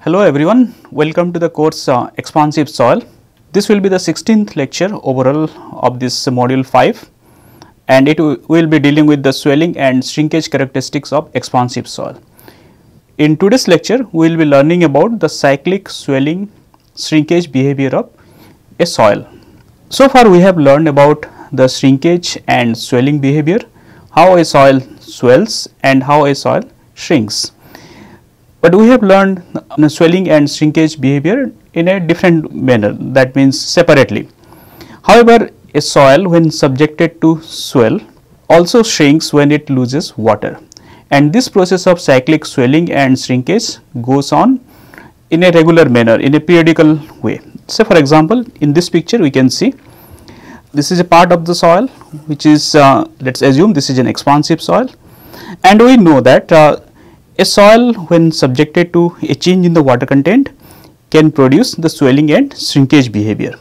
Hello everyone, welcome to the course Expansive Soil. This will be the 16th lecture overall of this module 5 and it will be dealing with the swelling and shrinkage characteristics of expansive soil. In today's lecture, we will be learning about the cyclic swelling shrinkage behavior of a soil. So far we have learned about the shrinkage and swelling behavior, how a soil swells and how a soil shrinks. But we have learned swelling and shrinkage behavior in a different manner, that means separately. However, a soil when subjected to swell also shrinks when it loses water, and this process of cyclic swelling and shrinkage goes on in a regular manner, in a periodical way. So, for example, in this picture we can see this is a part of the soil which is let us assume this is an expansive soil, and we know that a soil when subjected to a change in the water content can produce the swelling and shrinkage behavior.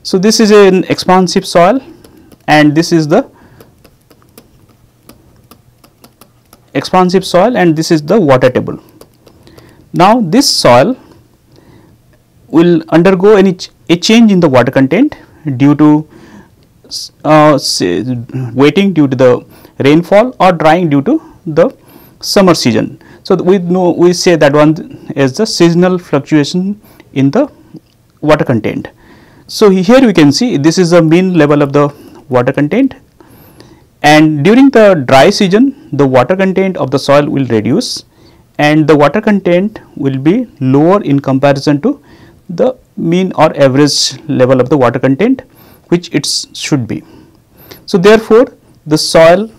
So, this is an expansive soil and this is the expansive soil and this is the water table. Now, this soil will undergo a change in the water content due to wetting due to the rainfall or drying due to the summer season. So, we say that one is the seasonal fluctuation in the water content. So, here we can see this is the mean level of the water content, and during the dry season the water content of the soil will reduce and the water content will be lower in comparison to the mean or average level of the water content which it should be. So, therefore, the soil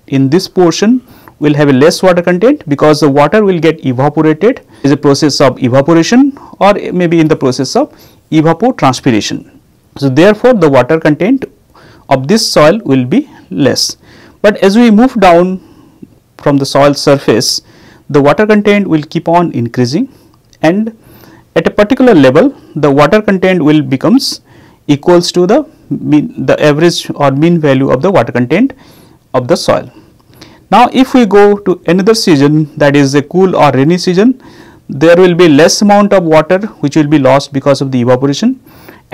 in this portion will have a less water content because the water will get evaporated, is a process of evaporation or maybe in the process of evapotranspiration. So, therefore, the water content of this soil will be less, but as we move down from the soil surface, the water content will keep on increasing, and at a particular level the water content will becomes equals to the average or mean value of the water content of the soil. Now, if we go to another season, that is a cool or rainy season, there will be less amount of water which will be lost because of the evaporation,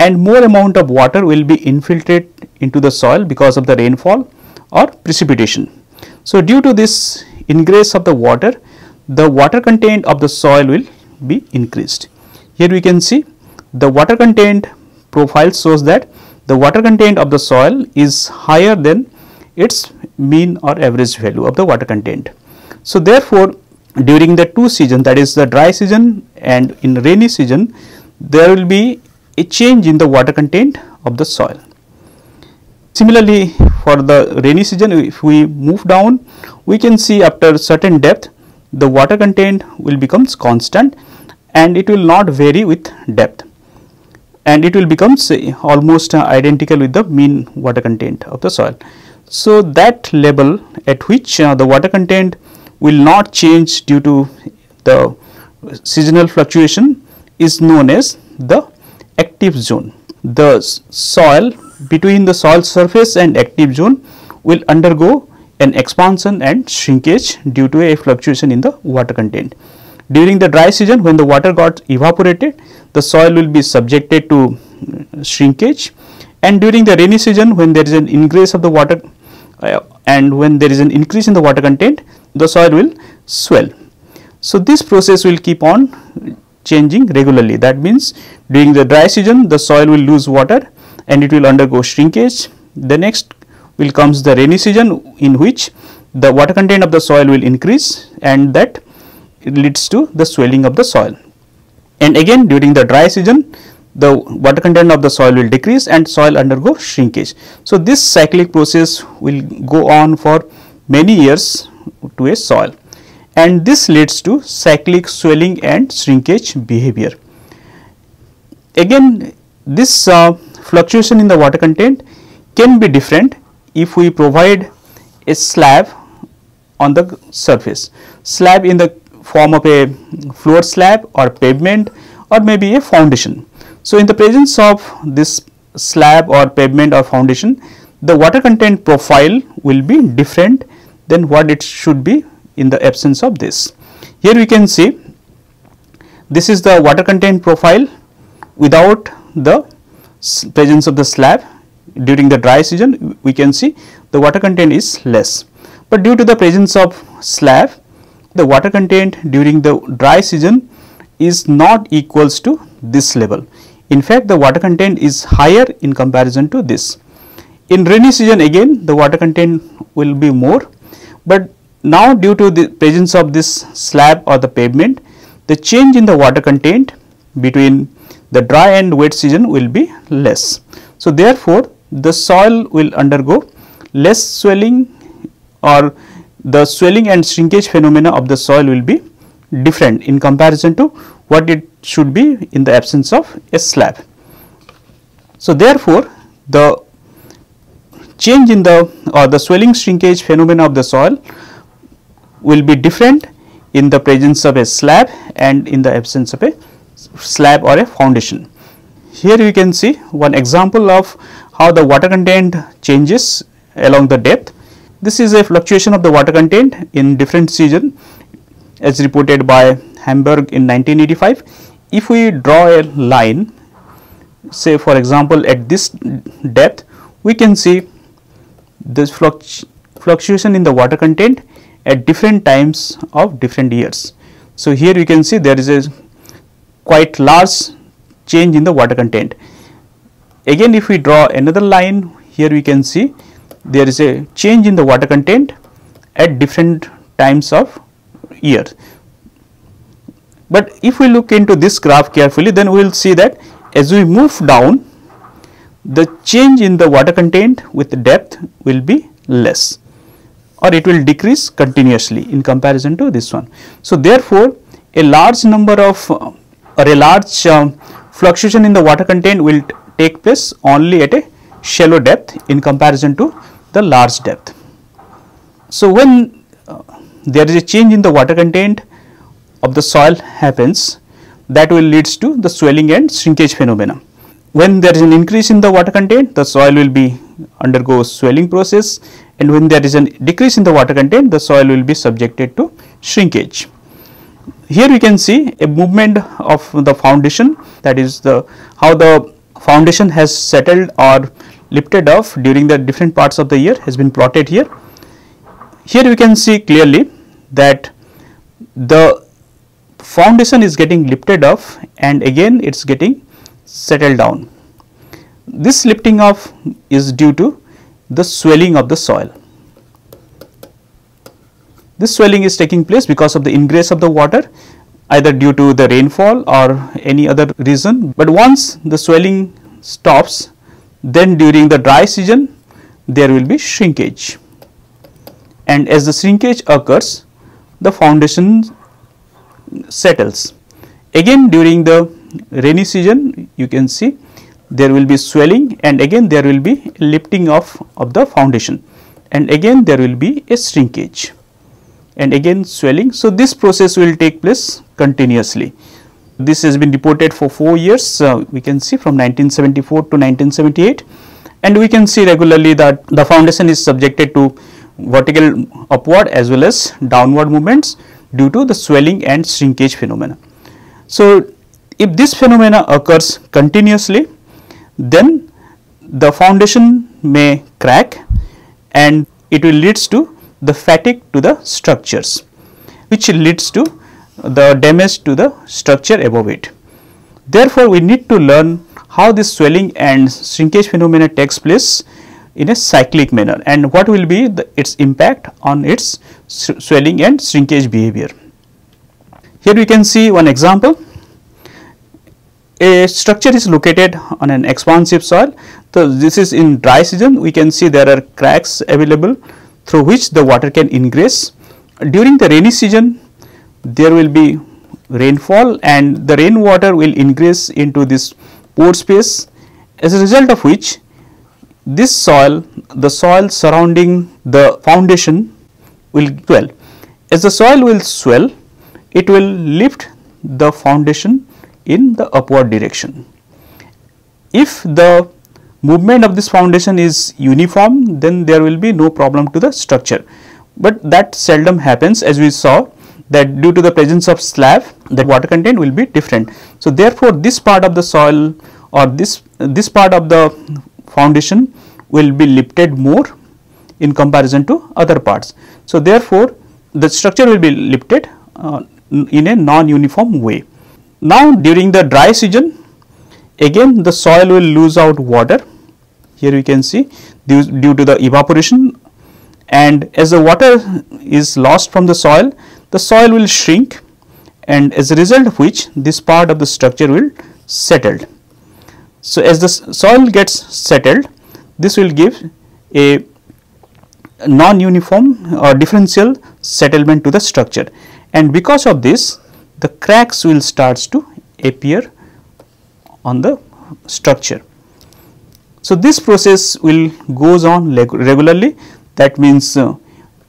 and more amount of water will be infiltrated into the soil because of the rainfall or precipitation. So, due to this ingress of the water content of the soil will be increased. Here we can see the water content profile shows that the water content of the soil is higher than its mean or average value of the water content. So, therefore, during the two seasons, that is the dry season and in rainy season, there will be a change in the water content of the soil. Similarly, for the rainy season, if we move down, we can see after certain depth the water content will becomes constant and it will not vary with depth, and it will becomes almost identical with the mean water content of the soil. So, that level at which the water content will not change due to the seasonal fluctuation is known as the active zone. The soil between the soil surface and active zone will undergo an expansion and shrinkage due to a fluctuation in the water content. During the dry season, when the water got evaporated, the soil will be subjected to shrinkage, and during the rainy season, when there is an ingress of the water and when there is an increase in the water content, the soil will swell. So, this process will keep on changing regularly. That means, during the dry season the soil will lose water and it will undergo shrinkage. The next will comes the rainy season, in which the water content of the soil will increase and that leads to the swelling of the soil. And again, during the dry season the water content of the soil will decrease and soil undergo shrinkage. So, this cyclic process will go on for many years to a soil, and this leads to cyclic swelling and shrinkage behavior. Again, this fluctuation in the water content can be different if we provide a slab on the surface, slab in the form of a floor slab or pavement or maybe a foundation. So, in the presence of this slab or pavement or foundation, the water content profile will be different than what it should be in the absence of this. Here we can see This is the water content profile without the presence of the slab. During the dry season, we can see the water content is less, but due to the presence of slab, the water content during the dry season is not equals to this level. In fact, the water content is higher in comparison to this. In rainy season, again the water content will be more, but now due to the presence of this slab or the pavement, the change in the water content between the dry and wet season will be less. So therefore, the soil will undergo less swelling, or the swelling and shrinkage phenomena of the soil will be different in comparison to what it should be in the absence of a slab. So therefore, the change in the swelling shrinkage phenomena of the soil will be different in the presence of a slab and in the absence of a slab or a foundation. Here you can see one example of how the water content changes along the depth. This is a fluctuation of the water content in different season as reported by Hamburg in 1985. If we draw a line, say for example at this depth, we can see this fluctuation in the water content at different times of different years. So here you can see there is a quite large change in the water content. Again, if we draw another line, here we can see there is a change in the water content at different times of year. But if we look into this graph carefully, then we will see that as we move down, the change in the water content with depth will be less, or it will decrease continuously in comparison to this one. So therefore, a large number of or a large fluctuation in the water content will take place only at a shallow depth in comparison to the large depth. So when there is a change in the water content of the soil happens, that will leads to the swelling and shrinkage phenomena. When there is an increase in the water content, the soil will be undergo swelling process, and when there is a decrease in the water content, the soil will be subjected to shrinkage. Here we can see a movement of the foundation, that is how the foundation has settled or lifted off during the different parts of the year has been plotted here. Here we can see clearly that the foundation is getting lifted off and again it is getting settled down. This lifting off is due to the swelling of the soil. This swelling is taking place because of the ingress of the water, either due to the rainfall or any other reason. But once the swelling stops, then during the dry season there will be shrinkage, and as the shrinkage occurs, the foundation settles. Again during the rainy season, you can see there will be swelling, and again there will be lifting off of the foundation, and again there will be a shrinkage, and again swelling. So this process will take place continuously. This has been reported for 4 years, we can see from 1974 to 1978, and we can see regularly that the foundation is subjected to vertical upward as well as downward movements due to the swelling and shrinkage phenomena. So if this phenomena occurs continuously, then the foundation may crack and it will leads to the fatigue to the structures, which leads to the damage to the structure above it. Therefore, we need to learn how this swelling and shrinkage phenomena takes place in a cyclic manner, and what will be its impact on its swelling and shrinkage behavior. Here we can see one example. A structure is located on an expansive soil. So this is in dry season. We can see there are cracks available through which the water can ingress. During the rainy season, there will be rainfall and the rainwater will ingress into this pore space, as a result of which this soil, the soil surrounding the foundation will swell. As the soil will swell, it will lift the foundation in the upward direction. If the movement of this foundation is uniform, then there will be no problem to the structure, but that seldom happens. As we saw, that due to the presence of slab, the water content will be different. So therefore, this part of the soil or this part of the foundation will be lifted more in comparison to other parts. So therefore, the structure will be lifted in a non-uniform way. Now during the dry season, again the soil will lose out water. Here we can see due to the evaporation, and as the water is lost from the soil will shrink, and as a result of which this part of the structure will settle. So as the soil gets settled, this will give a non-uniform or differential settlement to the structure, and because of this the cracks will start to appear on the structure. So this process will goes on regularly. That means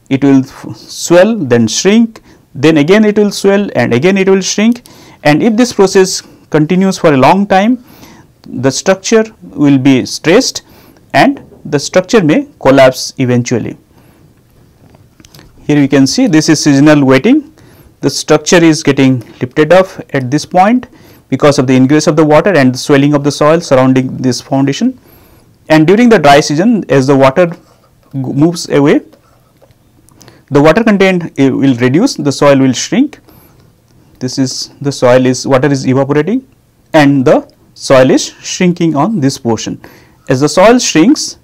it will swell, then shrink, then again it will swell, and again it will shrink, and if this process continues for a long time, the structure will be stressed and the structure may collapse eventually. Here we can see this is seasonal wetting. The structure is getting lifted off at this point because of the ingress of the water and the swelling of the soil surrounding this foundation. And during the dry season, as the water moves away, the water content will reduce, the soil will shrink. This is the soil is water is evaporating and the soil is shrinking on this portion. As the soil shrinks,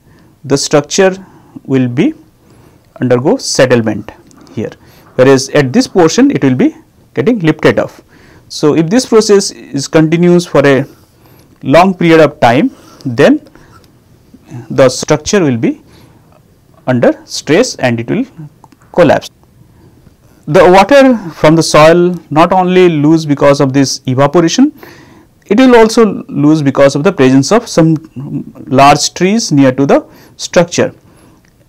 the structure will be undergo settlement here, whereas at this portion it will be getting lifted off. So if this process is continues for a long period of time, then the structure will be under stress and it will collapse. The water from the soil not only lose because of this evaporation, it will also lose because of the presence of some large trees near to the structure.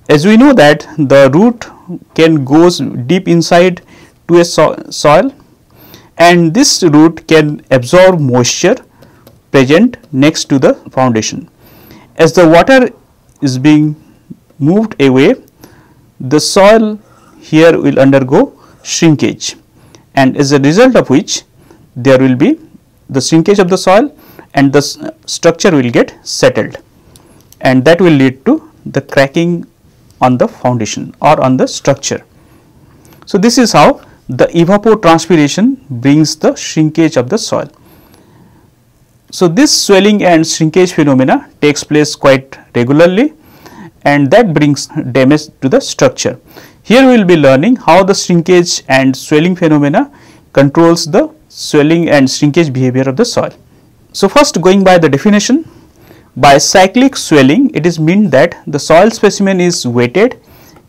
As we know that the root can goes deep inside to a soil, and this root can absorb moisture present next to the foundation. As the water is being moved away, the soil here will undergo shrinkage, and as a result of which there will be the shrinkage of the soil and the structure will get settled, and that will lead to the cracking on the foundation or on the structure. So this is how the evapotranspiration brings the shrinkage of the soil. So this swelling and shrinkage phenomena takes place quite regularly, and that brings damage to the structure. Here we will be learning how the shrinkage and swelling phenomena controls the swelling and shrinkage behavior of the soil. So first, going by the definition, by cyclic swelling it is meant that the soil specimen is wetted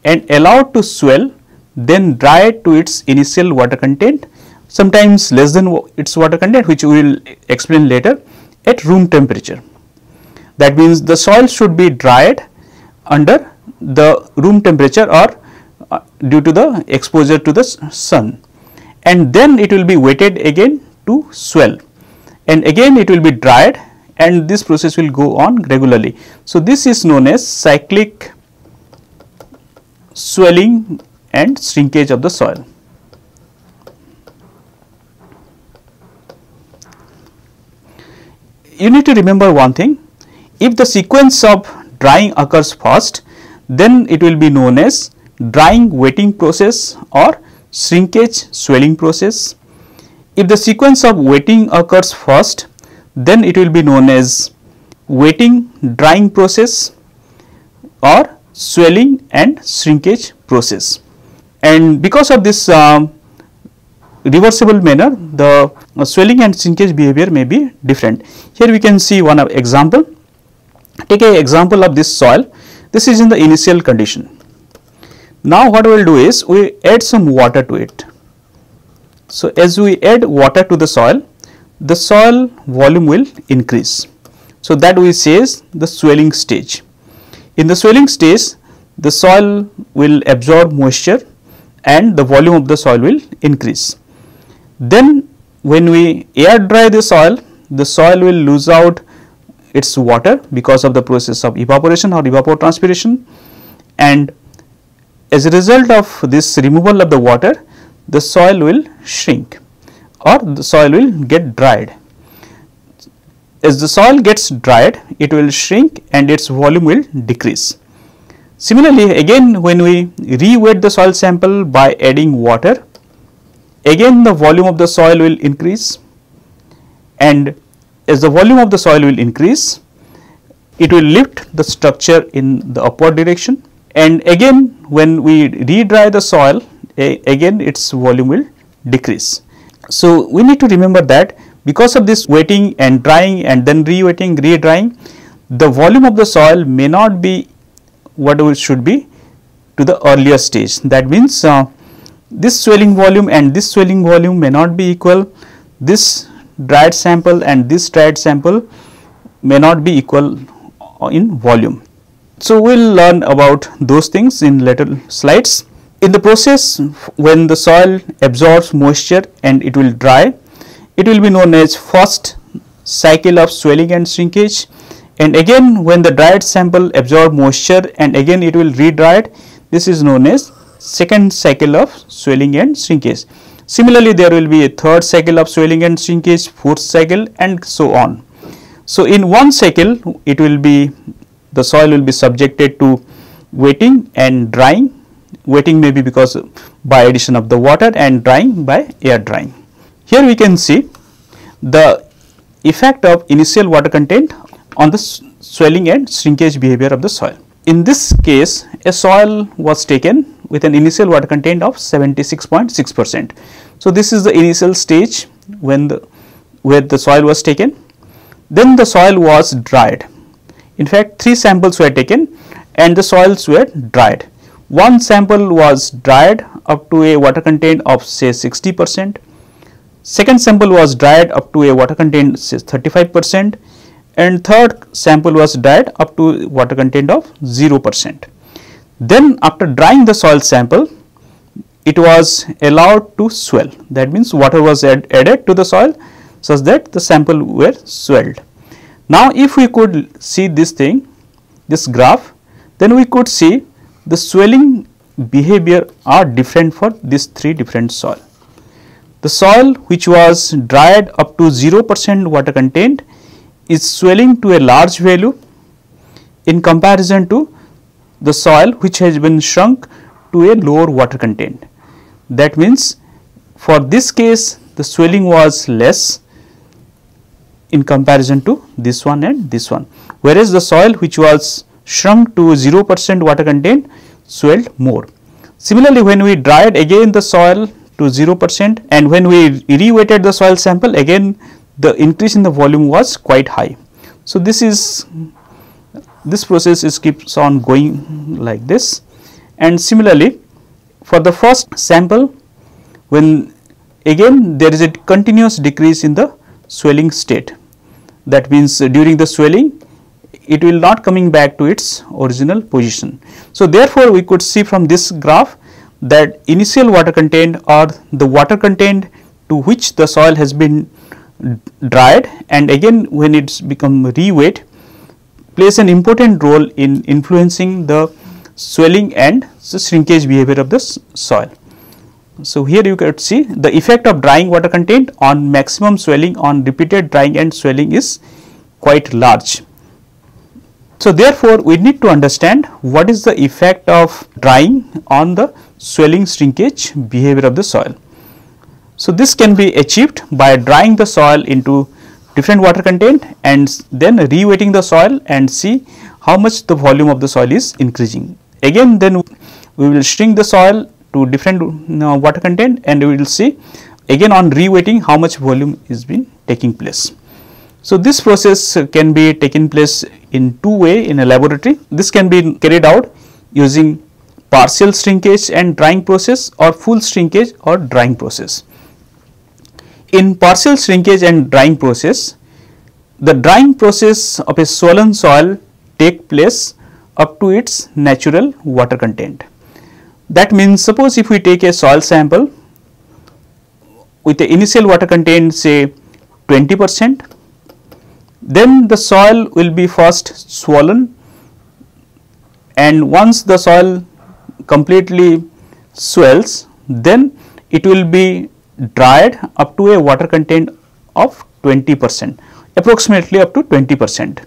and allowed to swell, then dried to its initial water content, sometimes less than its water content, which we will explain later, at room temperature. That means the soil should be dried under the room temperature or due to the exposure to the sun, and then it will be wetted again to swell, and again it will be dried, and this process will go on regularly. So this is known as cyclic swelling and shrinkage of the soil. You need to remember one thing: if the sequence of drying occurs first, then it will be known as drying wetting process or shrinkage swelling process. If the sequence of wetting occurs first, then it will be known as wetting drying process or swelling and shrinkage process. And because of this reversible manner, the swelling and shrinkage behavior may be different. Here we can see one example. Take an example of this soil. This is in the initial condition. Now what we will do is we add some water to it. So as we add water to the soil volume will increase. So that we say is the swelling stage. In the swelling stage, the soil will absorb moisture and the volume of the soil will increase. Then when we air dry the soil will lose out its water because of the process of evaporation or evapotranspiration, and as a result of this removal of the water, the soil will shrink or the soil will get dried. As the soil gets dried, it will shrink and its volume will decrease. Similarly, again when we re-wet the soil sample by adding water, again the volume of the soil will increase, and as the volume of the soil will increase, it will lift the structure in the upward direction, and again when we re-dry the soil, again its volume will decrease. So, we need to remember that because of this wetting and drying and then re-wetting, re-drying, the volume of the soil may not be what it should be to the earlier stage. That means, this swelling volume and this swelling volume may not be equal, this dried sample and this dried sample may not be equal in volume. So, we will learn about those things in later slides. In the process, when the soil absorbs moisture and it will dry, it will be known as first cycle of swelling and shrinkage, and again when the dried sample absorb moisture and again it will re-dry it, this is known as second cycle of swelling and shrinkage. Similarly, there will be a third cycle of swelling and shrinkage, fourth cycle, and so on. So, in one cycle it will be, the soil will be subjected to wetting and drying. Wetting may be because by addition of the water and drying by air drying. Here we can see the effect of initial water content on the swelling and shrinkage behavior of the soil. In this case, a soil was taken with an initial water content of 76.6%. So, this is the initial stage when where the soil was taken. Then the soil was dried. In fact, 3 samples were taken and the soils were dried. One sample was dried up to a water content of say 60%. Second sample was dried up to a water content say 35%, and third sample was dried up to water content of 0%. Then after drying the soil sample, it was allowed to swell. That means water was added to the soil such that the sample were swelled. Now, if we could see this thing, this graph, then we could see the swelling behavior are different for these 3 different soil. The soil which was dried up to 0% water content is swelling to a large value in comparison to the soil which has been shrunk to a lower water content. That means, for this case the swelling was less in comparison to this one and this one, whereas the soil which was shrunk to 0% water content swelled more. Similarly, when we dried again the soil to 0% and when we re-wetted the soil sample, again the increase in the volume was quite high. So, this process keeps on going like this, and similarly for the first sample, when again there is a continuous decrease in the swelling state. That means, during the swelling it will not coming back to its original position. So, therefore, we could see from this graph that initial water content or the water content to which the soil has been dried and again when it's become re-wet plays an important role in influencing the swelling and the shrinkage behavior of the soil. So, here you can see the effect of drying water content on maximum swelling on repeated drying and swelling is quite large. So, therefore, we need to understand what is the effect of drying on the swelling shrinkage behavior of the soil. So, this can be achieved by drying the soil into different water content and then re-wetting the soil and see how much the volume of the soil is increasing. Again, then we will shrink the soil to different water content and we will see again on re-wetting how much volume is been taking place. So, this process can be taken place in 2 ways in a laboratory. This can be carried out using partial shrinkage and drying process or full shrinkage or drying process. In partial shrinkage and drying process, the drying process of a swollen soil take place up to its natural water content. That means, suppose if we take a soil sample with the initial water content say 20%, then the soil will be first swollen, and once the soil completely swells, then it will be dried up to a water content of 20%, approximately up to 20%.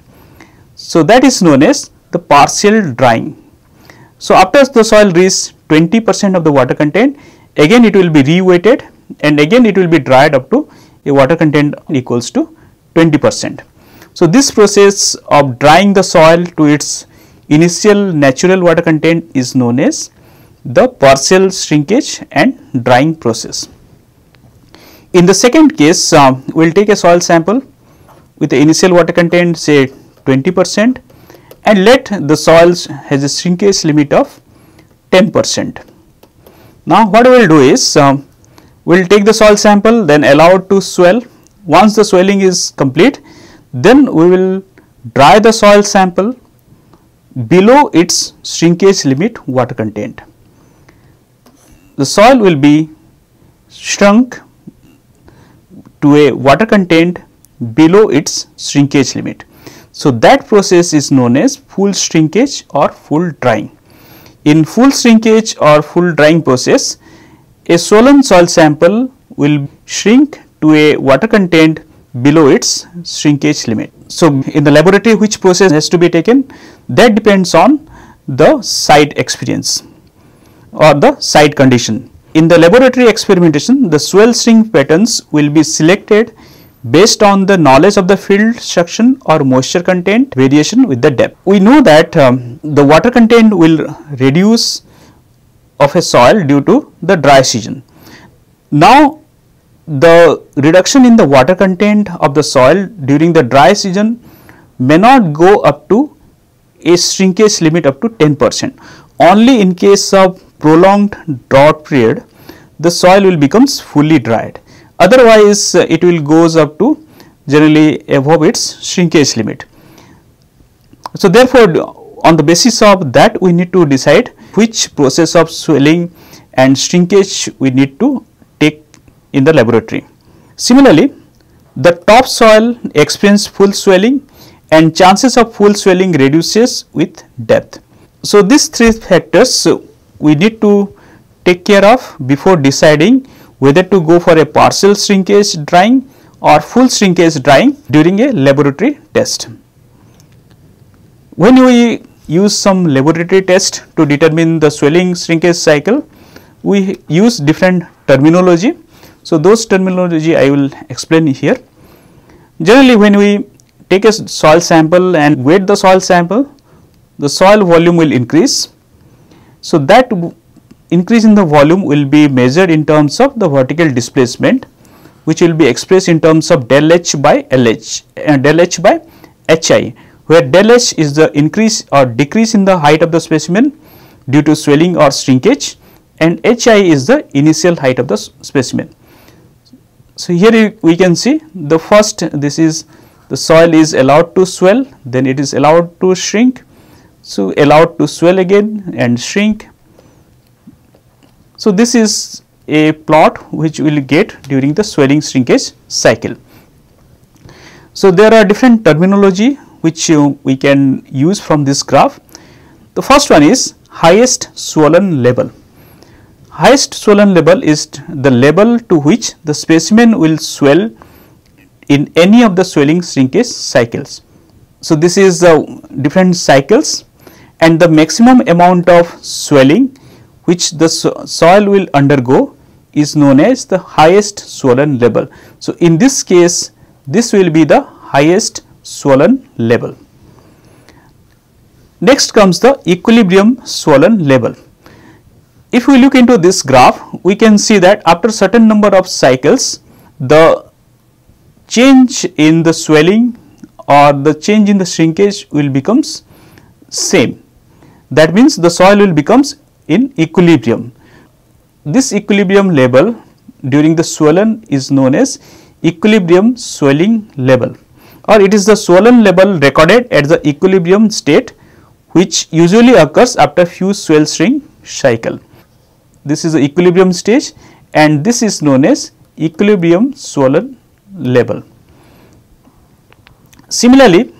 So, that is known as the partial drying. So, after the soil reaches 20% of the water content, again it will be re-weighted and again it will be dried up to a water content equals to 20%. So, this process of drying the soil to its initial natural water content is known as the partial shrinkage and drying process. In the second case, we will take a soil sample with the initial water content say 20% and let the soil has a shrinkage limit of 10%. Now, what we will do is we will take the soil sample, then allow it to swell. Once the swelling is complete, then we will dry the soil sample below its shrinkage limit water content. The soil will be shrunk to a water content below its shrinkage limit. So, that process is known as full shrinkage or full drying. In full shrinkage or full drying process, a swollen soil sample will shrink to a water content below its shrinkage limit. So, in the laboratory which process has to be taken, that depends on the site experience or the site condition. In the laboratory experimentation, the swell shrink patterns will be selected based on the knowledge of the field suction or moisture content variation with the depth. We know that the water content will reduce of a soil due to the dry season. Now, the reduction in the water content of the soil during the dry season may not go up to a shrinkage limit up to 10%. Only in case of prolonged drought period, the soil will becomes fully dried. Otherwise, it will goes up to generally above its shrinkage limit. So, therefore, on the basis of that we need to decide which process of swelling and shrinkage we need to take in the laboratory. Similarly, the top soil experience full swelling and chances of full swelling reduces with depth. So, these three factors we need to take care of before deciding whether to go for a partial shrinkage drying or full shrinkage drying during a laboratory test. When we use some laboratory test to determine the swelling shrinkage cycle, we use different terminology. So, those terminology I will explain here. Generally, when we take a soil sample and weight the soil sample, the soil volume will increase. So, that increase in the volume will be measured in terms of the vertical displacement, which will be expressed in terms of del H by LH and del H by HI, where del H is the increase or decrease in the height of the specimen due to swelling or shrinkage and HI is the initial height of the specimen. So, here we can see the first, this is the soil is allowed to swell, then it is allowed to shrink. So, allowed to swell again and shrink. So, this is a plot which we will get during the swelling shrinkage cycle. So, there are different terminology which we can use from this graph. The first one is highest swollen level. Highest swollen level is the level to which the specimen will swell in any of the swelling shrinkage cycles. So, this is different cycles and the maximum amount of swelling which the soil will undergo is known as the highest swollen level. So, in this case this will be the highest swollen level. Next comes the equilibrium swollen level. If we look into this graph, we can see that after certain number of cycles, the change in the swelling or the change in the shrinkage will becomes same. That means the soil will becomes in equilibrium. This equilibrium level during the swollen is known as equilibrium swelling level, or it is the swollen level recorded at the equilibrium state which usually occurs after few swell shrink cycle. This is the equilibrium stage and this is known as equilibrium swollen level. Similarly,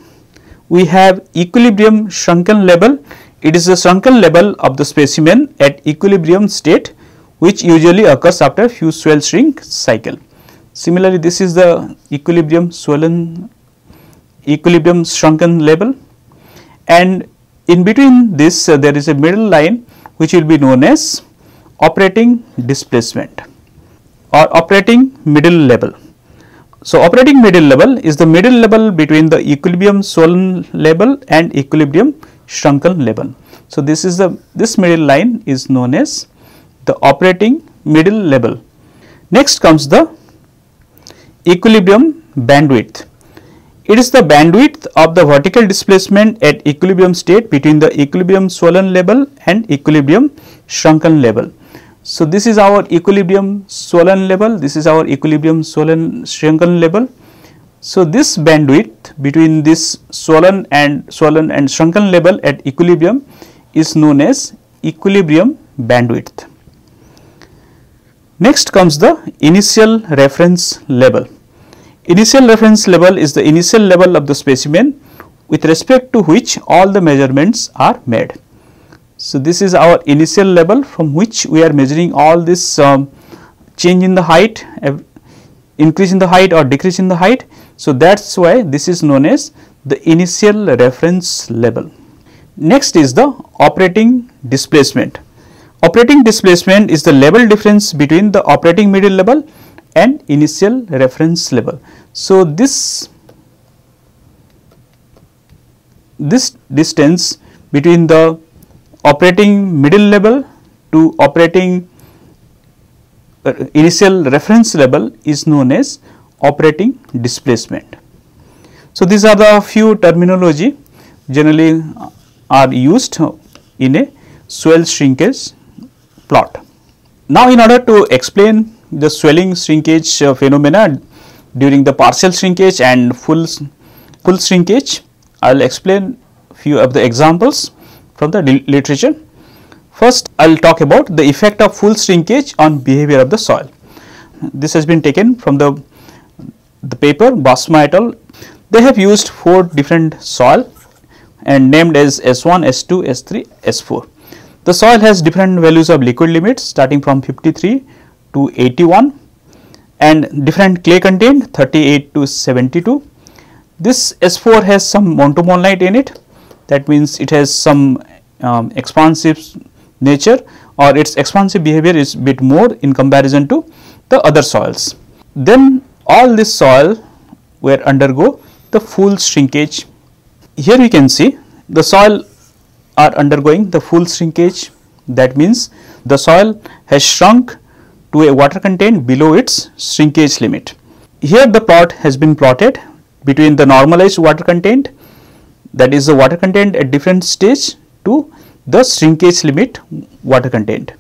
we have equilibrium shrunken level. It is the shrunken level of the specimen at equilibrium state which usually occurs after few swell shrink cycle. Similarly, this is the equilibrium shrunken level, and in between this there is a middle line which will be known as operating displacement or operating middle level. So, operating middle level is the middle level between the equilibrium swollen level and equilibrium shrunken level. So, this middle line is known as the operating middle level. Next comes the equilibrium bandwidth. It is the bandwidth of the vertical displacement at equilibrium state between the equilibrium swollen level and equilibrium shrunken level. So, this is our equilibrium swollen level, this is our equilibrium shrunken level. So, this bandwidth between this swollen and shrunken level at equilibrium is known as equilibrium bandwidth. Next comes the initial reference level. Initial reference level is the initial level of the specimen with respect to which all the measurements are made. So, this is our initial level from which we are measuring all this change in the height, increase in the height or decrease in the height. So, that is why this is known as the initial reference level. Next is the operating displacement. Operating displacement is the level difference between the operating middle level and initial reference level. So, this distance between the operating middle level to operating initial reference level is known as operating displacement. So, these are the few terminology generally are used in a swell shrinkage plot. Now, in order to explain the swelling shrinkage phenomena during the partial shrinkage and full shrinkage, I will explain few of the examples from the literature. First, I will talk about the effect of full shrinkage on behavior of the soil. This has been taken from the paper Basma et al. They have used 4 different soil and named as S1, S2, S3, S4. The soil has different values of liquid limits starting from 53 to 81 and different clay content 38 to 72. This S4 has some montomonite in it, that means it has some expansive nature or its expansive behavior is bit more in comparison to the other soils. Then all this soil will undergo the full shrinkage. Here we can see the soil are undergoing the full shrinkage, that means the soil has shrunk to a water content below its shrinkage limit. Here the plot has been plotted between the normalized water content, that is the water content at different stage, to the shrinkage limit water content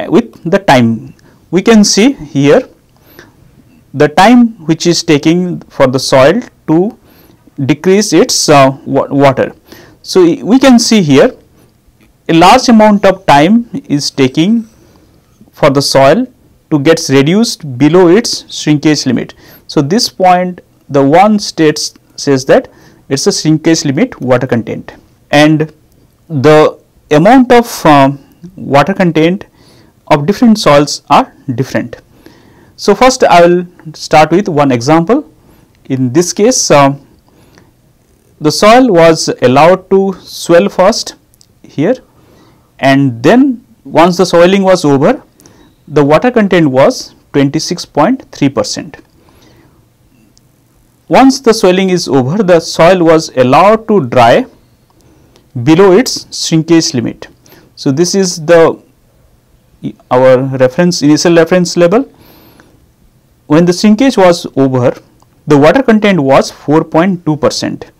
with the time. We can see here the time which is taking for the soil to decrease its water. So, we can see here a large amount of time is taking for the soil to get reduced below its shrinkage limit. So, this point the one states says that it is a shrinkage limit water content, and the amount of water content of different soils are different. So, first I will start with one example. In this case, the soil was allowed to swell first here, and then once the soiling was over, the water content was 26.3%. Once the swelling is over, the soil was allowed to dry below its shrinkage limit. So, this is our initial reference level. When the shrinkage was over, the water content was 4.2%.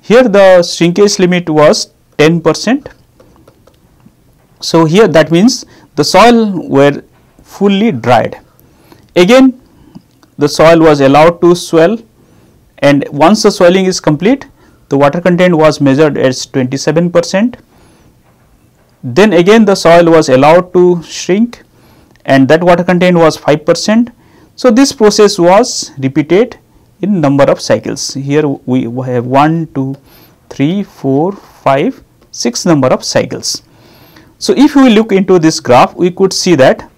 Here the shrinkage limit was 10%. So, here that means the soil were fully dried. Again the soil was allowed to swell, and once the swelling is complete, the water content was measured as 27%. Then again the soil was allowed to shrink, and that water content was 5%. So, this process was repeated in number of cycles. Here we have 1, 2, 3, 4, 5, 6 number of cycles. So, if we look into this graph, we could see that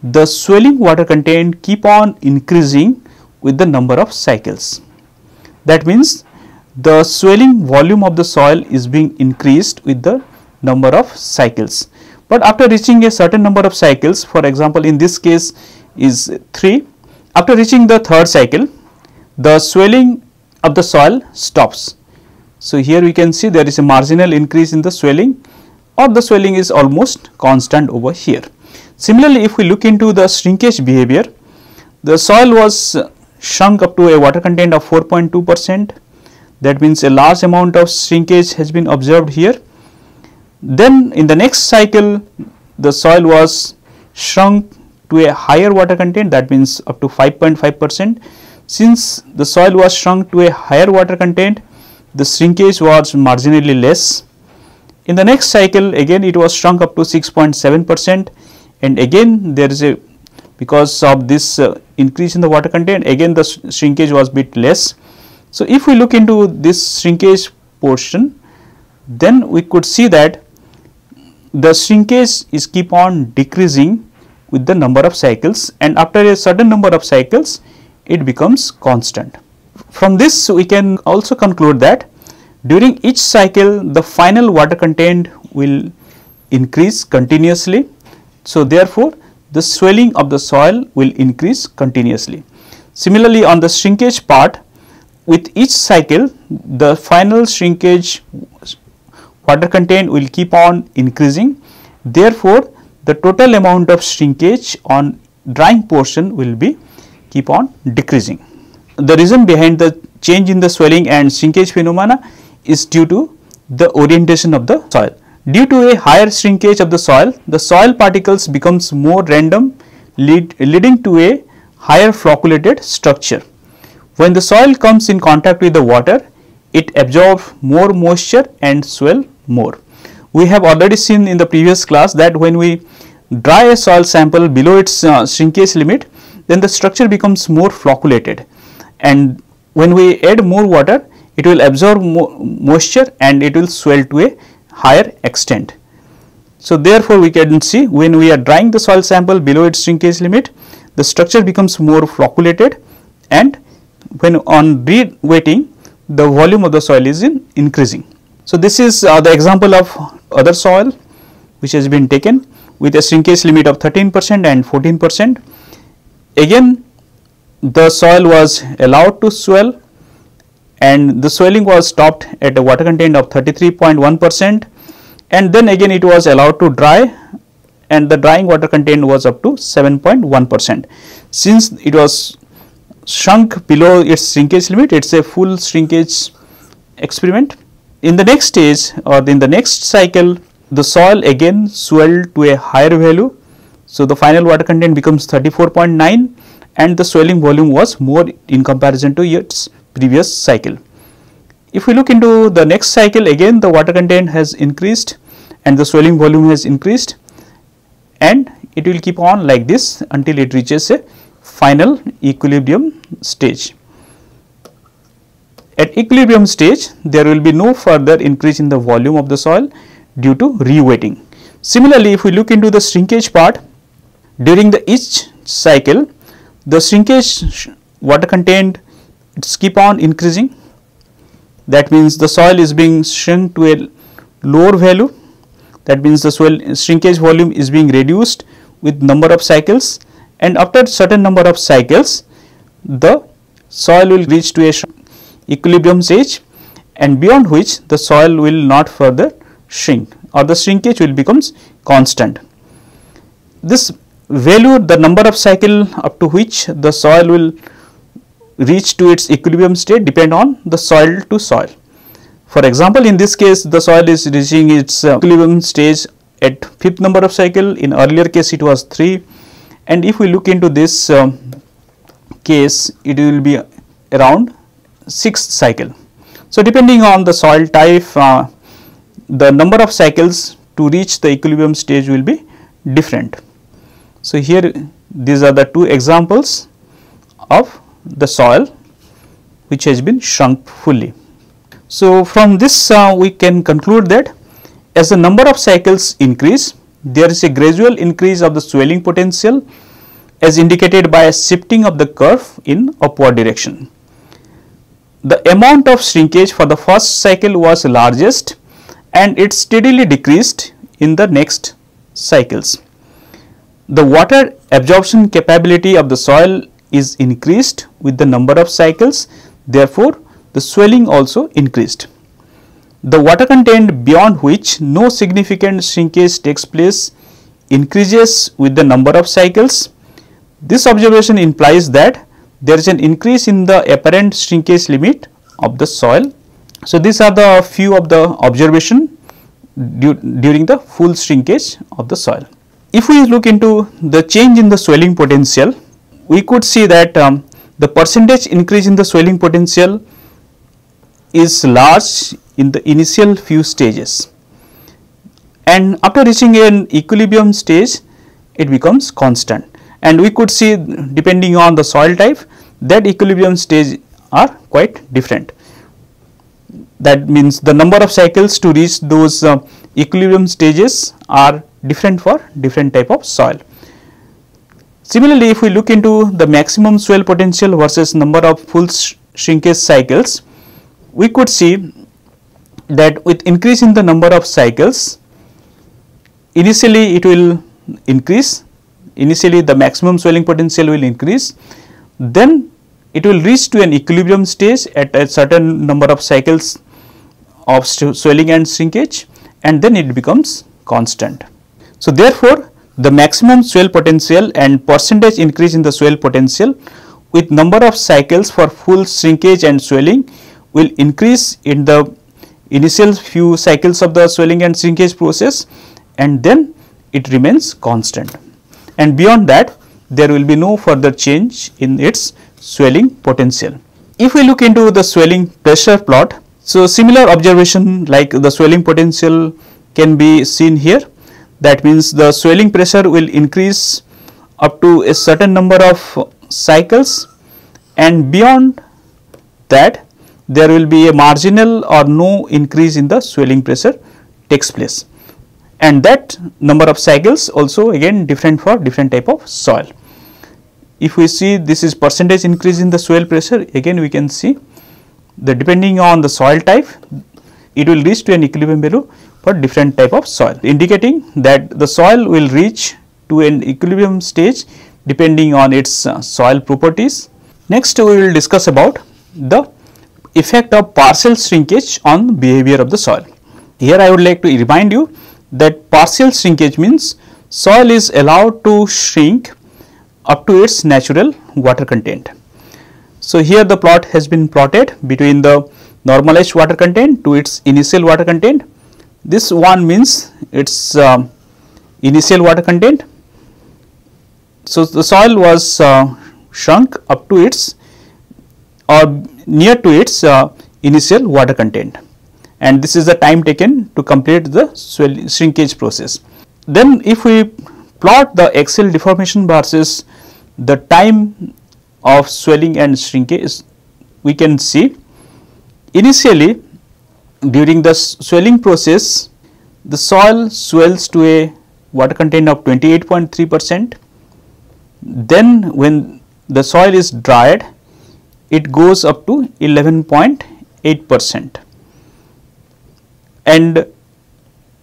the swelling water content keep on increasing with the number of cycles. That means the swelling volume of the soil is being increased with the number of cycles. But after reaching a certain number of cycles, for example, in this case is 3, after reaching the third cycle, the swelling of the soil stops. So, here we can see there is a marginal increase in the swelling, or the swelling is almost constant over here. Similarly, if we look into the shrinkage behavior, the soil was shrunk up to a water content of 4.2%. That means a large amount of shrinkage has been observed here. Then in the next cycle, the soil was shrunk to a higher water content, that means up to 5.5%. Since the soil was shrunk to a higher water content, the shrinkage was marginally less. In the next cycle, again it was shrunk up to 6.7%, and again there is a, because of this increase in the water content, again the shrinkage was bit less. So, if we look into this shrinkage portion, then we could see that the shrinkage is keep on decreasing with the number of cycles, and after a certain number of cycles it becomes constant. From this we can also conclude that during each cycle the final water content will increase continuously. So, therefore, the swelling of the soil will increase continuously. Similarly, on the shrinkage part, with each cycle the final shrinkage water content will keep on increasing. Therefore, the total amount of shrinkage on drying portion will be keep on decreasing. The reason behind the change in the swelling and shrinkage phenomena is due to the orientation of the soil. Due to a higher shrinkage of the soil particles becomes more random, leading to a higher flocculated structure. When the soil comes in contact with the water, it absorbs more moisture and swell more. We have already seen in the previous class that when we dry a soil sample below its shrinkage limit, then the structure becomes more flocculated, and when we add more water, it will absorb more moisture and it will swell to a higher extent. So, therefore, we can see when we are drying the soil sample below its shrinkage limit, the structure becomes more flocculated, and when on re-wetting, the volume of the soil is increasing. So, this is the example of other soil which has been taken with a shrinkage limit of 13% and 14%. Again, the soil was allowed to swell, and the swelling was stopped at a water content of 33.1%, and then again it was allowed to dry, and the drying water content was up to 7.1%. Since it was shrunk below its shrinkage limit, it is a full shrinkage experiment. In the next stage or in the next cycle, the soil again swelled to a higher value. So, the final water content becomes 34.9, and the swelling volume was more in comparison to its previous cycle. If we look into the next cycle, again the water content has increased and the swelling volume has increased, and it will keep on like this until it reaches a final equilibrium stage. At equilibrium stage, there will be no further increase in the volume of the soil due to re-wetting. Similarly, if we look into the shrinkage part, during the each cycle, the shrinkage water content keep on increasing. That means the soil is being shrunk to a lower value. That means the shrinkage volume is being reduced with number of cycles, and after certain number of cycles, the soil will reach to a equilibrium stage, and beyond which the soil will not further shrink, or the shrinkage will becomes constant. This value, the number of cycle up to which the soil will reach to its equilibrium state, depend on the soil to soil. For example, in this case the soil is reaching its equilibrium stage at 5th number of cycle. In earlier case it was 3, and if we look into this case, it will be around 6th cycle. So, depending on the soil type, the number of cycles to reach the equilibrium stage will be different. So, here these are the two examples of the soil which has been shrunk fully. So, from this we can conclude that as the number of cycles increase, there is a gradual increase of the swelling potential as indicated by a shifting of the curve in upward direction. The amount of shrinkage for the first cycle was largest and it steadily decreased in the next cycles. The water absorption capability of the soil is increased with the number of cycles, therefore, the swelling also increased. The water content beyond which no significant shrinkage takes place increases with the number of cycles. This observation implies that there is an increase in the apparent shrinkage limit of the soil. So, these are the few of the observation during the full shrinkage of the soil. If we look into the change in the swelling potential, we could see that the percentage increase in the swelling potential is large in the initial few stages, and after reaching an equilibrium stage it becomes constant, and we could see depending on the soil type that equilibrium stage are quite different. That means the number of cycles to reach those equilibrium stages are different for different type of soil. Similarly, if we look into the maximum swell potential versus number of full shrinkage cycles, we could see that with increase in the number of cycles, initially it will increase, initially the maximum swelling potential will increase, then it will reach to an equilibrium stage at a certain number of cycles of swelling and shrinkage, and then it becomes constant. So, therefore, the maximum swell potential and percentage increase in the swell potential with number of cycles for full shrinkage and swelling will increase in the initial few cycles of the swelling and shrinkage process, and then it remains constant, and beyond that there will be no further change in its swelling potential. If we look into the swelling pressure plot, so similar observation like the swelling potential can be seen here. That means the swelling pressure will increase up to a certain number of cycles, and beyond that there will be a marginal or no increase in the swelling pressure takes place, and that number of cycles also again different for different type of soil. If we see this is percentage increase in the swell pressure, again we can see that depending on the soil type it will reach to an equilibrium value for different type of soil, indicating that the soil will reach to an equilibrium stage depending on its soil properties. Next we will discuss about the effect of partial shrinkage on behavior of the soil. Here I would like to remind you that partial shrinkage means soil is allowed to shrink up to its natural water content. So, here the plot has been plotted between the normalized water content to its initial water content. This one means its initial water content. So, the soil was shrunk up to its or near to its initial water content, and this is the time taken to complete the shrinkage process. Then if we plot the axial deformation versus the time of swelling and shrinkage, we can see initially during the swelling process the soil swells to a water content of 28.3%. Then when the soil is dried it goes up to 11.8%, and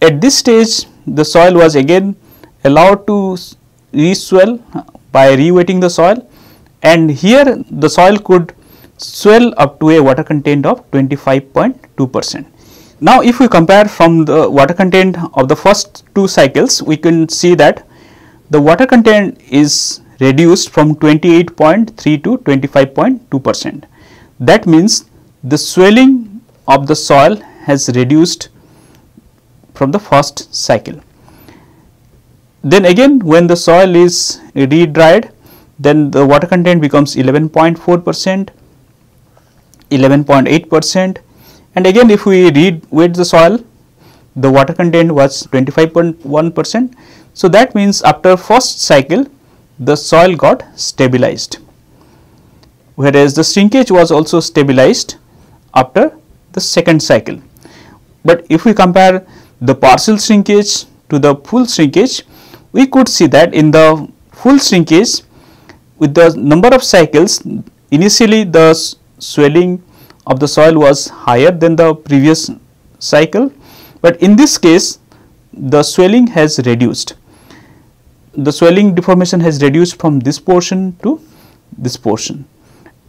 at this stage the soil was again allowed to re-swell by re-wetting the soil, and here the soil could swell up to a water content of 25.2%. Now, if we compare from the water content of the first two cycles, we can see that the water content is reduced from 28.3 to 25.2%. That means the swelling of the soil has reduced from the first cycle. Then again when the soil is re-dried, then the water content becomes 11.4%, 11.8%, and again if we re-wet the soil the water content was 25.1%. So, that means after first cycle the soil got stabilized, whereas the shrinkage was also stabilized after the second cycle. But if we compare the partial shrinkage to the full shrinkage, we could see that in the full shrinkage, with the number of cycles, initially the swelling of the soil was higher than the previous cycle, but in this case the swelling has reduced. The swelling deformation has reduced from this portion to this portion,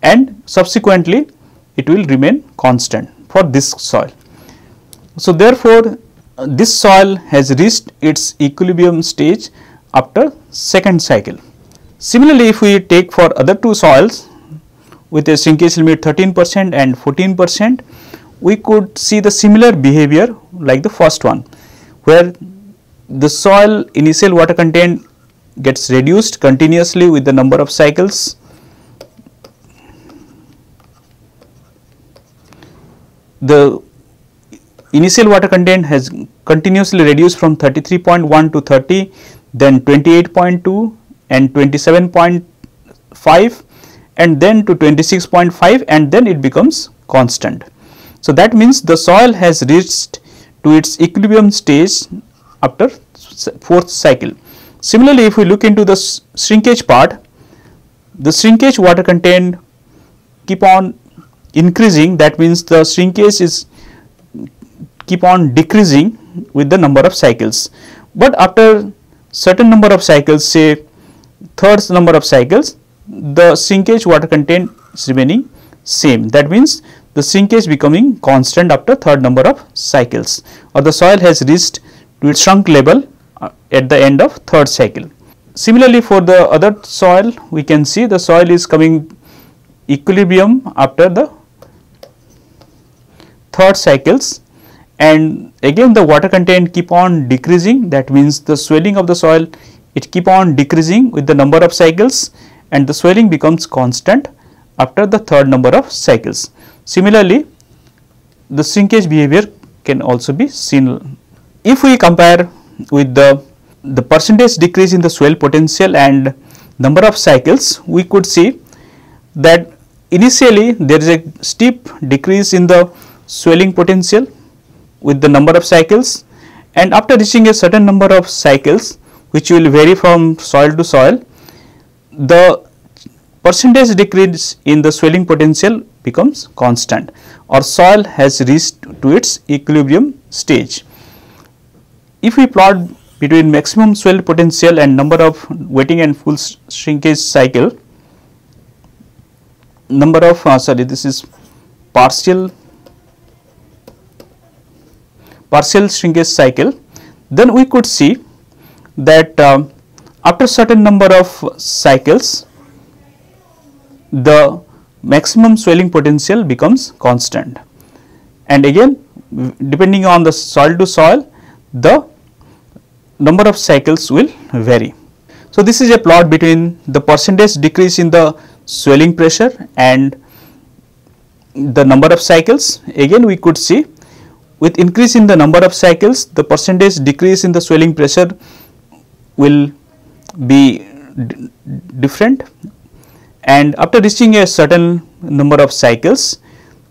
and subsequently it will remain constant for this soil. So therefore, this soil has reached its equilibrium stage after second cycle. Similarly, if we take for other two soils with a shrinkage limit 13% and 14%, we could see the similar behavior like the first one, where the soil initial water content gets reduced continuously with the number of cycles. The initial water content has continuously reduced from 33.1 to 30, then 28.2 and 27.5 and then to 26.5, and then it becomes constant. So that means the soil has reached to its equilibrium stage after fourth cycle. Similarly, if we look into the shrinkage part, the shrinkage water content keep on increasing. That means the shrinkage is keep on decreasing with the number of cycles, but after certain number of cycles, say third number of cycles, the shrinkage water content is remaining same. That means the shrinkage becoming constant after third number of cycles, or the soil has reached to its shrunk level at the end of third cycle. Similarly, for the other soil, we can see the soil is coming equilibrium after the third cycles, and again the water content keep on decreasing. That means the swelling of the soil, it keep on decreasing with the number of cycles, and the swelling becomes constant after the third number of cycles. Similarly, the shrinkage behavior can also be seen. If we compare with the percentage decrease in the swell potential and number of cycles, we could see that initially there is a steep decrease in the swelling potential with the number of cycles, and after reaching a certain number of cycles, which will vary from soil to soil, the percentage decrease in the swelling potential becomes constant, or soil has reached to its equilibrium stage. If we plot between maximum swell potential and number of wetting and full shrinkage cycle, number of this is partial shrinkage cycle, then we could see that after certain number of cycles, the maximum swelling potential becomes constant, and again depending on the soil to soil, the number of cycles will vary. So this is a plot between the percentage decrease in the swelling pressure and the number of cycles. Again we could see with increase in the number of cycles, the percentage decrease in the swelling pressure will be different, and after reaching a certain number of cycles,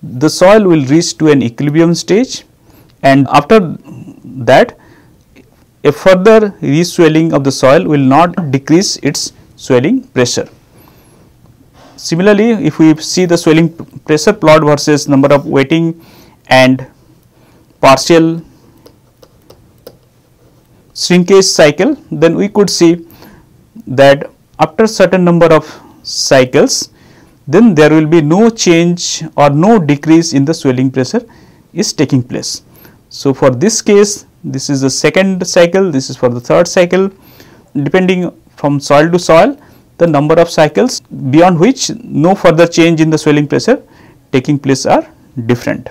the soil will reach to an equilibrium stage, and after that a further re-swelling of the soil will not decrease its swelling pressure. Similarly, if we see the swelling pressure plot versus number of wetting and partial shrinkage cycle, then we could see that after certain number of cycles, then there will be no change or no decrease in the swelling pressure is taking place. So for this case, this is the second cycle, this is for the third cycle, depending from soil to soil, the number of cycles beyond which no further change in the swelling pressure taking place are different.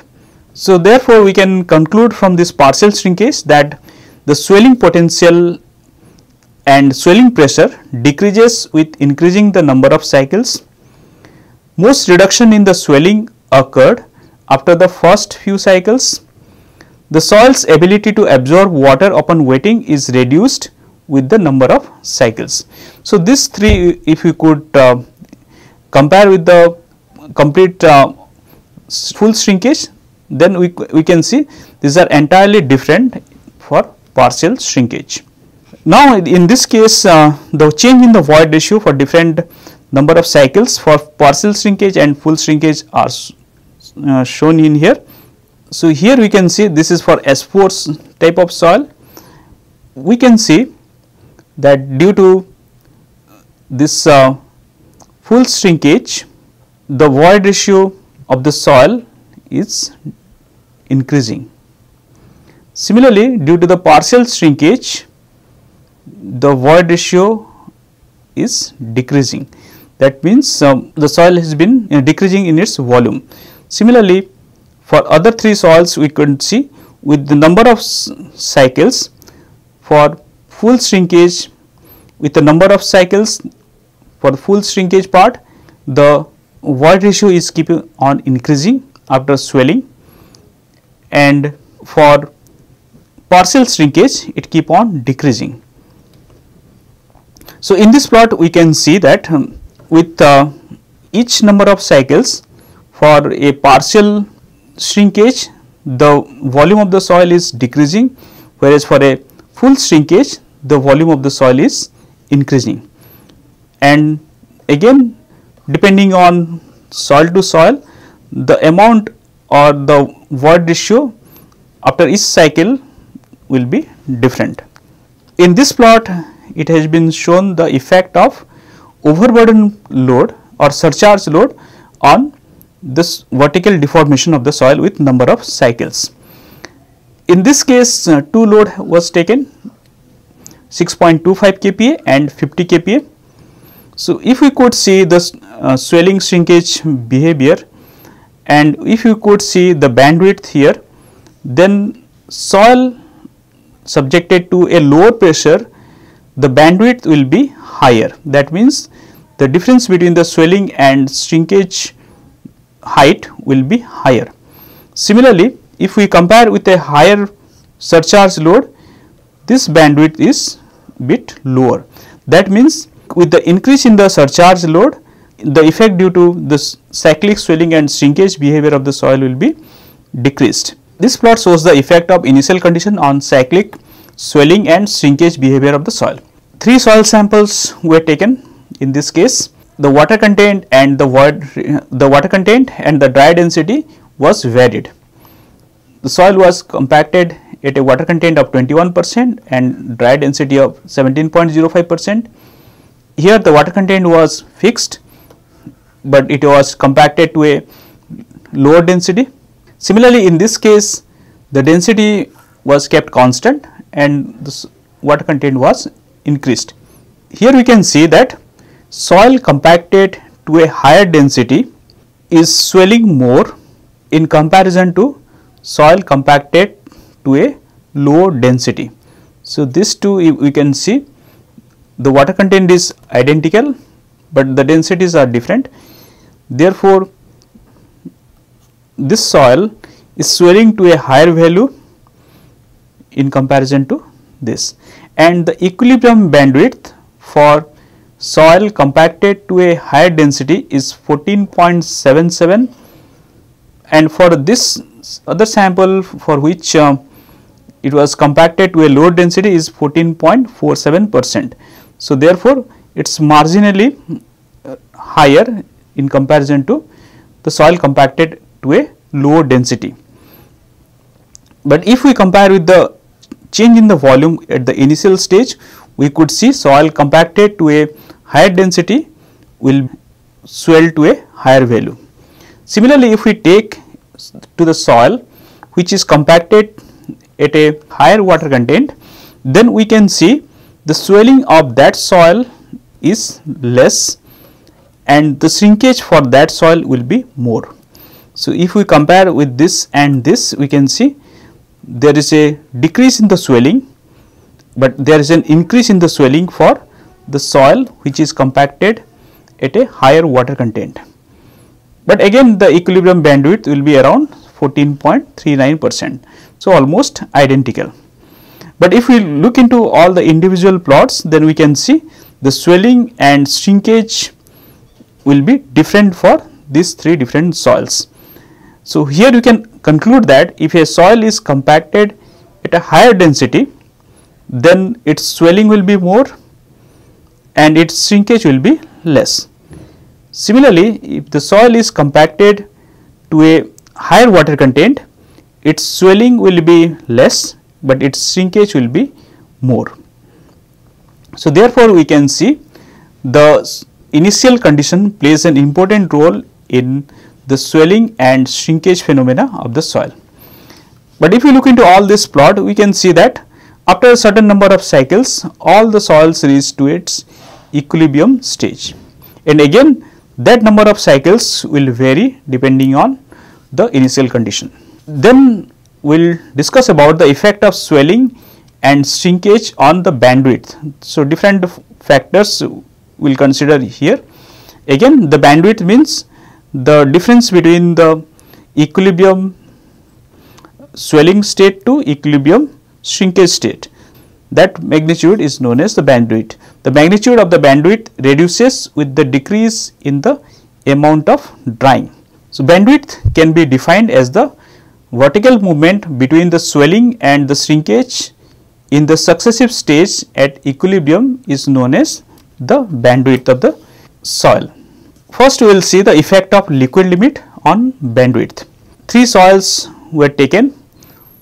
So therefore we can conclude from this partial shrinkage that the swelling potential and swelling pressure decreases with increasing the number of cycles. Most reduction in the swelling occurred after the first few cycles. The soil's ability to absorb water upon wetting is reduced with the number of cycles. So these three, if you could compare with the complete full shrinkage, then we can see these are entirely different for partial shrinkage. Now, in this case, the change in the void ratio for different number of cycles for partial shrinkage and full shrinkage are shown in here. So, here we can see this is for S4 type of soil. We can see that due to this full shrinkage, the void ratio of the soil is increasing. Similarly, due to the partial shrinkage, the void ratio is decreasing. That means the soil has been decreasing in its volume. Similarly, for other three soils, we could see with the number of cycles for full shrinkage, with the number of cycles for the full shrinkage part, the void ratio is keeping on increasing after swelling, and for partial shrinkage it keep on decreasing. So, in this plot we can see that with each number of cycles for a partial shrinkage, the volume of the soil is decreasing, whereas for a full shrinkage the volume of the soil is increasing. And again, depending on soil to soil, the amount or the void ratio after each cycle will be different. In this plot, it has been shown the effect of overburden load or surcharge load on this vertical deformation of the soil with number of cycles. In this case, two load was taken, 6.25 kPa and 50 kPa. So, if we could see the swelling shrinkage behavior, and if you could see the bandwidth here, then soil subjected to a lower pressure, the bandwidth will be higher. That means the difference between the swelling and shrinkage height will be higher. Similarly, if we compare with a higher surcharge load, this bandwidth is bit lower. That means with the increase in the surcharge load, the effect due to this cyclic swelling and shrinkage behavior of the soil will be decreased. This plot shows the effect of initial condition on cyclic swelling and shrinkage behavior of the soil. Three soil samples were taken. In this case, the water content and the water content and the dry density was varied. The soil was compacted at a water content of 21% and dry density of 17.05%. Here the water content was fixed, but it was compacted to a lower density. Similarly, in this case, the density was kept constant and the water content was increased. Here we can see that soil compacted to a higher density is swelling more in comparison to soil compacted to a low density. So, this two we can see the water content is identical, but the densities are different. Therefore, this soil is swelling to a higher value in comparison to this, and the equilibrium bandwidth for soil compacted to a higher density is 14.77, and for this other sample for which it was compacted to a lower density is 14.47%. So, therefore, it is marginally higher in comparison to the soil compacted to a lower density. But if we compare with the change in the volume at the initial stage, we could see soil compacted to a higher density will swell to a higher value. Similarly, if we take to the soil which is compacted at a higher water content, then we can see the swelling of that soil is less and the shrinkage for that soil will be more. So, if we compare with this and this, we can see there is a decrease in the swelling, but there is an increase in the swelling for the soil which is compacted at a higher water content. But again the equilibrium bandwidth will be around 14.39%. So, almost identical. But if we look into all the individual plots, then we can see the swelling and shrinkage will be different for these three different soils. So, here you can conclude that if a soil is compacted at a higher density, then its swelling will be more and its shrinkage will be less. Similarly, if the soil is compacted to a higher water content, its swelling will be less, but its shrinkage will be more. So, therefore, we can see the initial condition plays an important role in the swelling and shrinkage phenomena of the soil. But if you look into all this plot, we can see that after a certain number of cycles, all the soils reach to its equilibrium stage, and again that number of cycles will vary depending on the initial condition. Then we will discuss about the effect of swelling and shrinkage on the bandwidth. So, different factors we will consider here. Again, the bandwidth means the difference between the equilibrium swelling state to equilibrium shrinkage state. That magnitude is known as the bandwidth. The magnitude of the bandwidth reduces with the decrease in the amount of drying. So, bandwidth can be defined as the vertical movement between the swelling and the shrinkage in the successive stage at equilibrium is known as the bandwidth of the soil. First, we will see the effect of liquid limit on bandwidth. 3 soils were taken,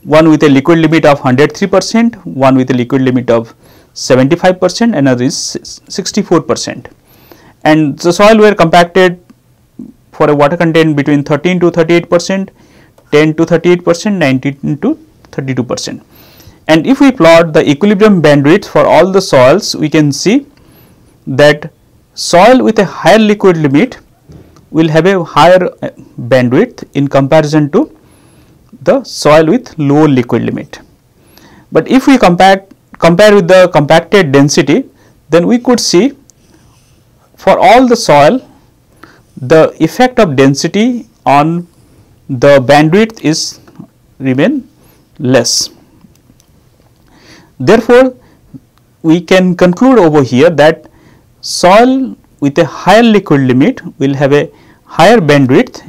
one with a liquid limit of 103%, one with a liquid limit of 75%, another is 64%, and the soil were compacted for a water content between 13 to 38%, 10 to 38%, 19 to 32%. And if we plot the equilibrium bandwidth for all the soils, we can see that soil with a higher liquid limit will have a higher bandwidth in comparison to the soil with low liquid limit. But if we compare with the compacted density, then we could see for all the soil the effect of density on the bandwidth is remain less. Therefore, we can conclude over here that soil with a higher liquid limit will have a higher bandwidth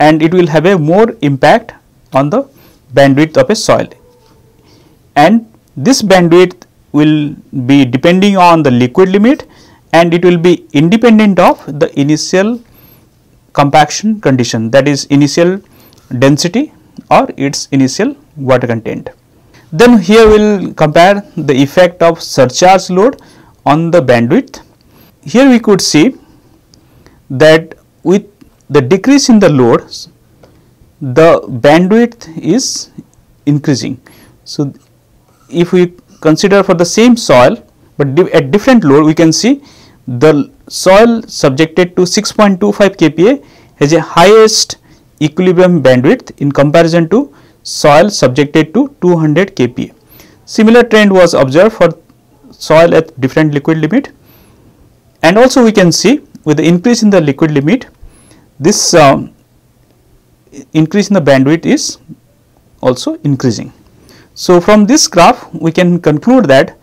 and it will have a more impact on the bandwidth of a soil, and this bandwidth will be depending on the liquid limit and it will be independent of the initial compaction condition, that is initial density or its initial water content. Then here we will compare the effect of surcharge load on the bandwidth. Here we could see that with the decrease in the load, the bandwidth is increasing. So, if we consider for the same soil, but at different load, we can see the soil subjected to 6.25 kPa has a highest equilibrium bandwidth in comparison to soil subjected to 200 kPa. Similar trend was observed for soil at different liquid limit, and also we can see with the increase in the liquid limit, this increase in the bandwidth is also increasing. So, from this graph we can conclude that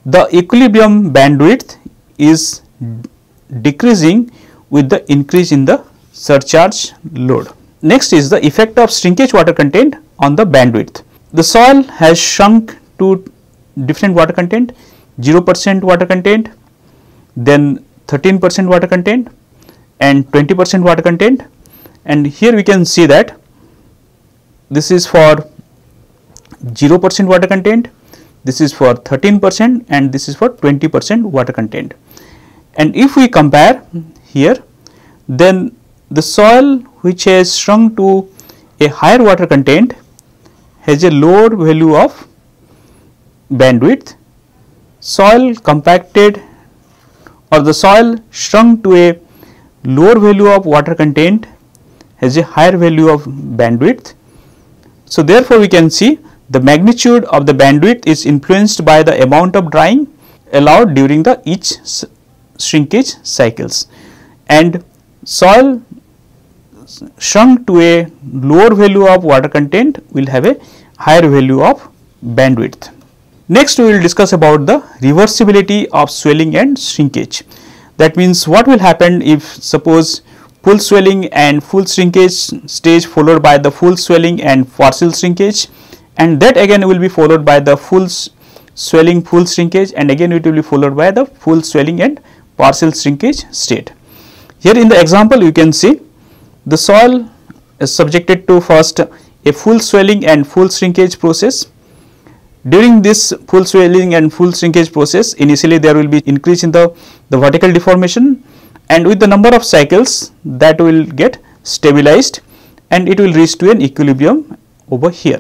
the equilibrium bandwidth is decreasing with the increase in the surcharge load. Next is the effect of shrinkage water content on the bandwidth. The soil has shrunk to different water content, 0% water content, then 13% water content and 20% water content, and here we can see that this is for 0% water content, this is for 13% and this is for 20% water content. And if we compare here, then the soil which has shrunk to a higher water content has a lower value of bandwidth. Soil compacted or the soil shrunk to a lower value of water content has a higher value of bandwidth. So, therefore, we can see the magnitude of the bandwidth is influenced by the amount of drying allowed during the each shrinkage cycles, and soil shrunk to a lower value of water content will have a higher value of bandwidth. Next, we will discuss about the reversibility of swelling and shrinkage. That means what will happen if suppose full swelling and full shrinkage stage followed by the full swelling and partial shrinkage, and that again will be followed by the full swelling full shrinkage, and again it will be followed by the full swelling and partial shrinkage state. Here in the example you can see the soil is subjected to first a full swelling and full shrinkage process. During this full swelling and full shrinkage process, initially there will be increase in the vertical deformation, and with the number of cycles that will get stabilized and it will reach to an equilibrium over here.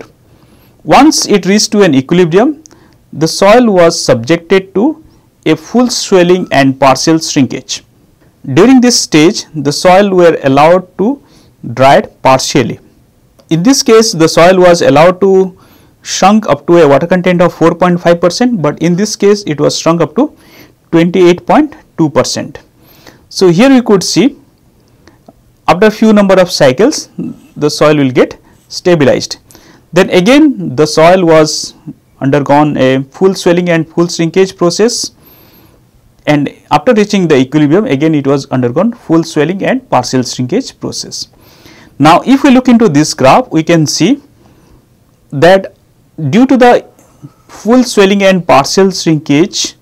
Once it reached to an equilibrium, the soil was subjected to a full swelling and partial shrinkage. During this stage, the soil were allowed to dry partially. In this case, the soil was allowed to shrunk up to a water content of 4.5%, but in this case it was shrunk up to 28.2%. So here we could see after a few number of cycles the soil will get stabilized. Then again the soil was undergone a full swelling and full shrinkage process, and after reaching the equilibrium again it was undergone full swelling and partial shrinkage process. Now if we look into this graph, we can see that due to the full swelling and partial shrinkage,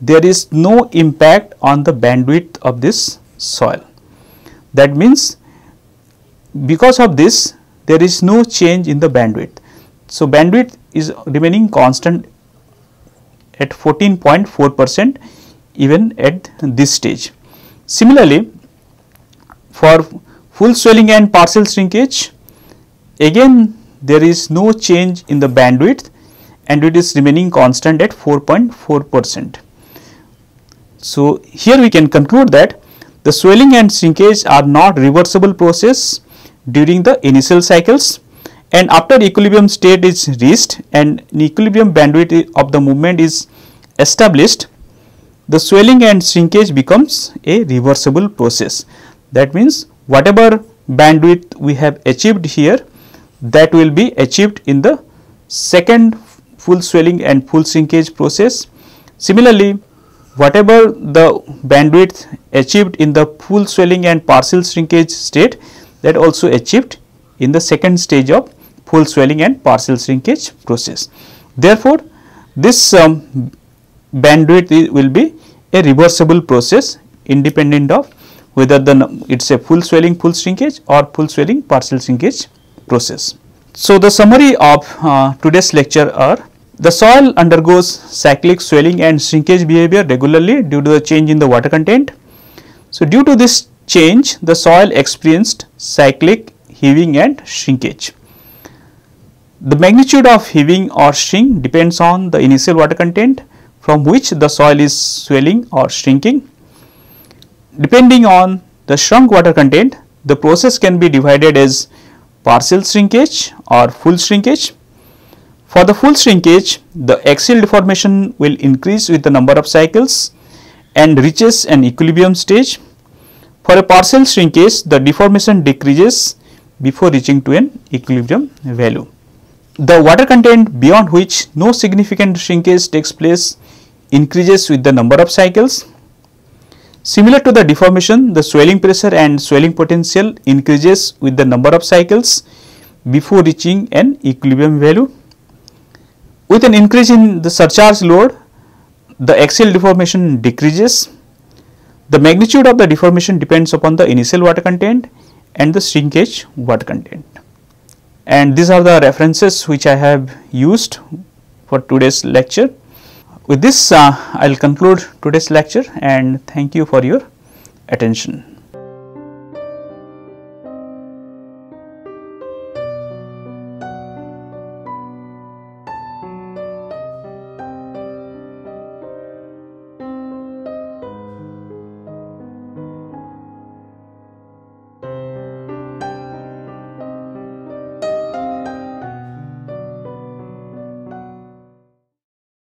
there is no impact on the bandwidth of this soil. That means because of this there is no change in the bandwidth. So bandwidth is remaining constant at 14.4% even at this stage. Similarly, for full swelling and partial shrinkage, again there is no change in the bandwidth and it is remaining constant at 4.4%. So here we can conclude that the swelling and shrinkage are not reversible process during the initial cycles, and after equilibrium state is reached and equilibrium bandwidth of the movement is established, the swelling and shrinkage becomes a reversible process. That means whatever bandwidth we have achieved here, that will be achieved in the second full swelling and full shrinkage process. Similarly, whatever the bandwidth achieved in the full swelling and partial shrinkage state, that also achieved in the second stage of full swelling and partial shrinkage process. Therefore, this bandwidth will be a reversible process independent of whether it is a full swelling full shrinkage or full swelling partial shrinkage process. So the summary of today's lecture are: the soil undergoes cyclic swelling and shrinkage behavior regularly due to the change in the water content. So due to this change, the soil experienced cyclic heaving and shrinkage. The magnitude of heaving or shrink depends on the initial water content from which the soil is swelling or shrinking. Depending on the shrunk water content, the process can be divided as partial shrinkage or full shrinkage. For the full shrinkage, the axial deformation will increase with the number of cycles and reaches an equilibrium stage. For a partial shrinkage, the deformation decreases before reaching to an equilibrium value. The water content beyond which no significant shrinkage takes place increases with the number of cycles. Similar to the deformation, the swelling pressure and swelling potential increases with the number of cycles before reaching an equilibrium value. With an increase in the surcharge load, the axial deformation decreases. The magnitude of the deformation depends upon the initial water content and the shrinkage water content. And these are the references which I have used for today's lecture. With this, I will conclude today's lecture and thank you for your attention.